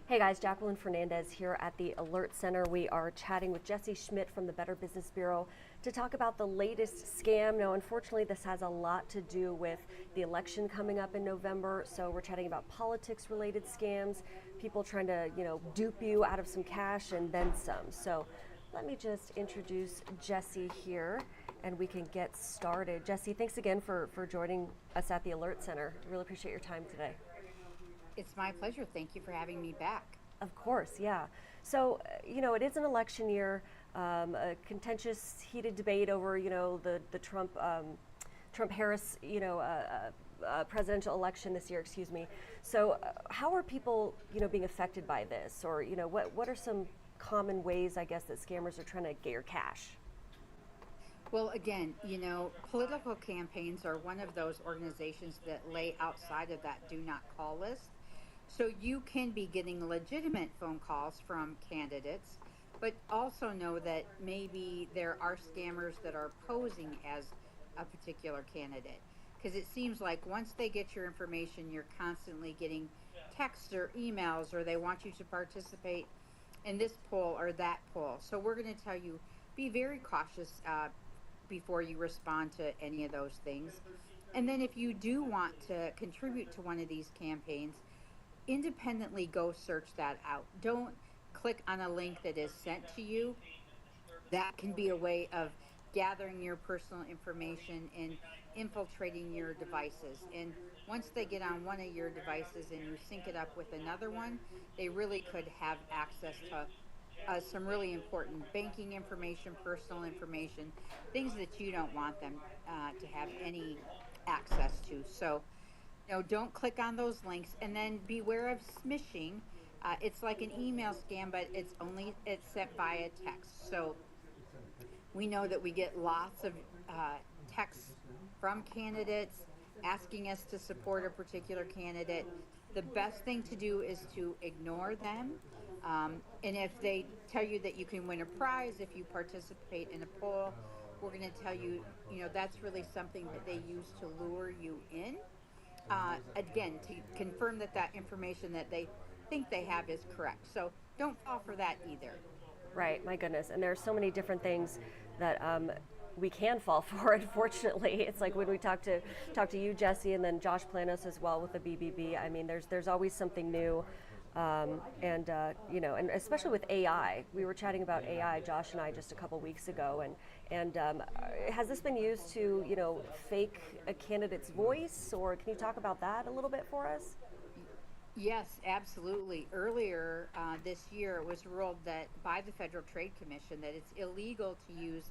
Hey guys, Jacqueline Fernandez here at the Alert Center. We are chatting with Jesse Schmidt from the Better Business Bureau to talk about the latest scam. Now, unfortunately, this has a lot to do with the election coming up in November. So we're chatting about politics-related scams, people trying to, dupe you out of some cash and then some. So let me just introduce Jesse here and we can get started. Jesse, thanks again for joining us at the Alert Center. Really appreciate your time today. It's my pleasure. Thank you for having me back. Of course, yeah. So, it is an election year, a contentious, heated debate over, the Trump-Harris, presidential election this year, excuse me. So how are people, being affected by this? Or, what are some common ways, I guess, that scammers are trying to get your cash? Well, again, political campaigns are one of those organizations that lay outside of that do not call list. So you can be getting legitimate phone calls from candidates, but also know that maybe there are scammers that are posing as a particular candidate. Because it seems like once they get your information, you're constantly getting texts or emails, or they want you to participate in this poll or that poll. So we're going to tell you, be very cautious before you respond to any of those things. And then if you do want to contribute to one of these campaigns, independently go search that out. Don't click on a link that is sent to you. That can be a way of gathering your personal information and infiltrating your devices. And once they get on one of your devices and you sync it up with another one, they really could have access to some really important banking information, personal information, things that you don't want them to have any access to. So, don't click on those links, and then beware of smishing. It's like an email scam, but it's sent via text. So we know that we get lots of texts from candidates asking us to support a particular candidate. The best thing to do is to ignore them. And if they tell you that you can win a prize if you participate in a poll, we're going to tell you, that's really something that they use to lure you in. Again, to confirm that information that they think they have is correct. So don't fall for that either. Right, my goodness. And there are so many different things that we can fall for, unfortunately. It's like when we talk to you, Jesse, and then Josh Planos as well with the BBB. I mean, there's always something new. And especially with AI, we were chatting about AI, Josh and I, just a couple weeks ago, and has this been used to, fake a candidate's voice, or can you talk about that a little bit for us? Yes, absolutely. Earlier this year, it was ruled that by the Federal Trade Commission that it's illegal to use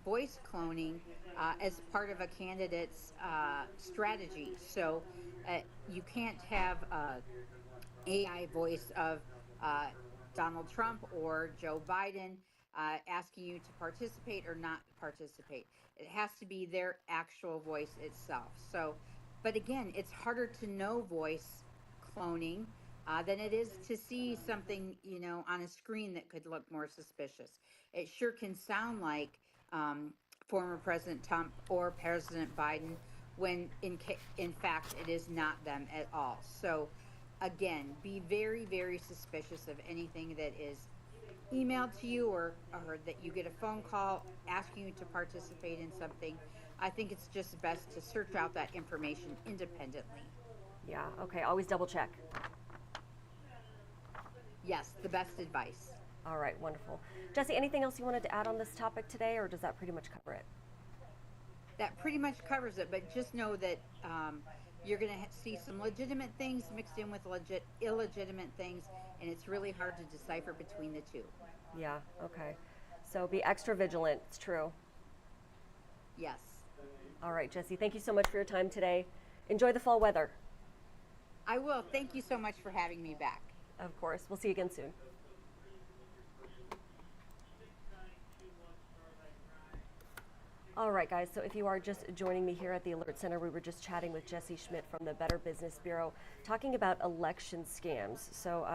voice cloning as part of a candidate's strategy. So you can't have AI voice of uh, Donald Trump or Joe Biden asking you to participate or not participate. It has to be their actual voice itself. So, but again, it's harder to know voice cloning than it is to see something, on a screen that could look more suspicious. It sure can sound like former President Trump or President Biden when in fact it is not them at all. So again, be very, very suspicious of anything that is emailed to you or that you get a phone call asking you to participate in something. I think it's just best to search out that information independently. Yeah, okay, always double check. Yes, the best advice. All right, wonderful. Jesse, anything else you wanted to add on this topic today, or does that pretty much cover it? That pretty much covers it, but just know that you're going to see some legitimate things mixed in with illegitimate things, and it's really hard to decipher between the two. Yeah, okay. So be extra vigilant, it's true. Yes. All right, Jesse, thank you so much for your time today. Enjoy the fall weather. I will. Thank you so much for having me back. Of course. We'll see you again soon. All right, guys, so if you are just joining me here at the Alert Center, we were just chatting with Jesse Schmidt from the Better Business Bureau talking about election scams. So,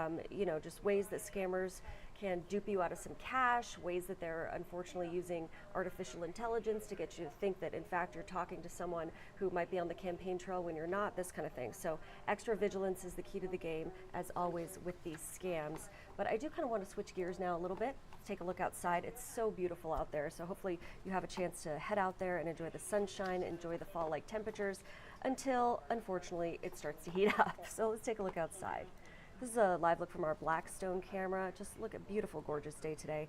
just ways that scammers can dupe you out of some cash, ways that they're unfortunately using artificial intelligence to get you to think that in fact you're talking to someone who might be on the campaign trail when you're not, this kind of thing. So extra vigilance is the key to the game, as always with these scams. But I do kind of want to switch gears now a little bit. Take a look outside. It's so beautiful out there. So hopefully you have a chance to head out there and enjoy the sunshine, enjoy the fall-like temperatures until, unfortunately, it starts to heat up. So let's take a look outside. This is a live look from our Blackstone camera. Just look at beautiful, gorgeous day today.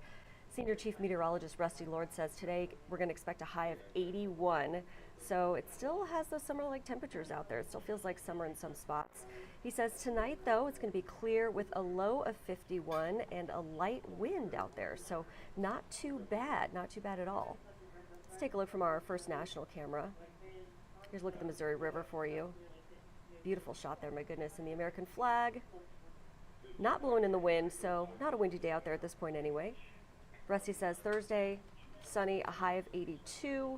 Senior Chief Meteorologist Rusty Lord says today we're going to expect a high of 81. So it still has those summer-like temperatures out there. It still feels like summer in some spots. He says tonight, though, it's going to be clear with a low of 51 and a light wind out there. So not too bad at all. Let's take a look from our First National camera. Here's a look at the Missouri River for you. Beautiful shot there, my goodness. And the American flag. Not blowing in the wind, so not a windy day out there at this point anyway. Rusty says Thursday, sunny, a high of 82.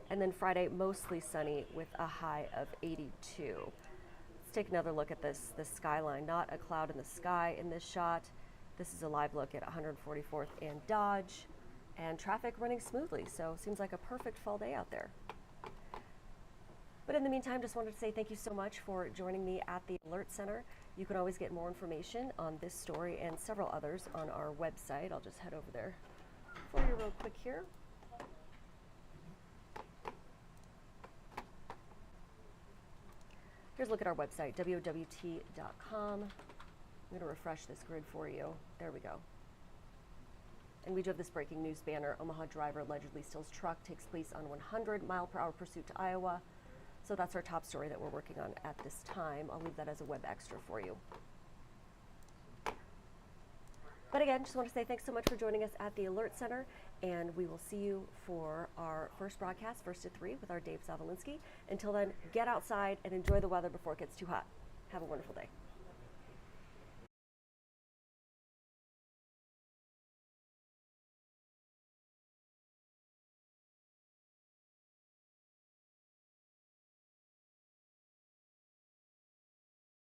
And then Friday, mostly sunny with a high of 82. Let's take another look at this skyline. Not a cloud in the sky in this shot. This is a live look at 144th and Dodge. And traffic running smoothly, so seems like a perfect fall day out there. But in the meantime, just wanted to say thank you so much for joining me at the Alert Center. You can always get more information on this story and several others on our website. I'll just head over there for you real quick here. Here's a look at our website, WOWT.com. I'm going to refresh this grid for you. There we go. And we do have this breaking news banner. Omaha driver allegedly steals truck, takes place on 100-mile-per-hour pursuit to Iowa. So that's our top story that we're working on at this time. I'll leave that as a web extra for you. But again, just want to say thanks so much for joining us at the Alert Center, and we will see you for our first broadcast, 1 to 3, with our Dave Zavolinsky. Until then, get outside and enjoy the weather before it gets too hot. Have a wonderful day.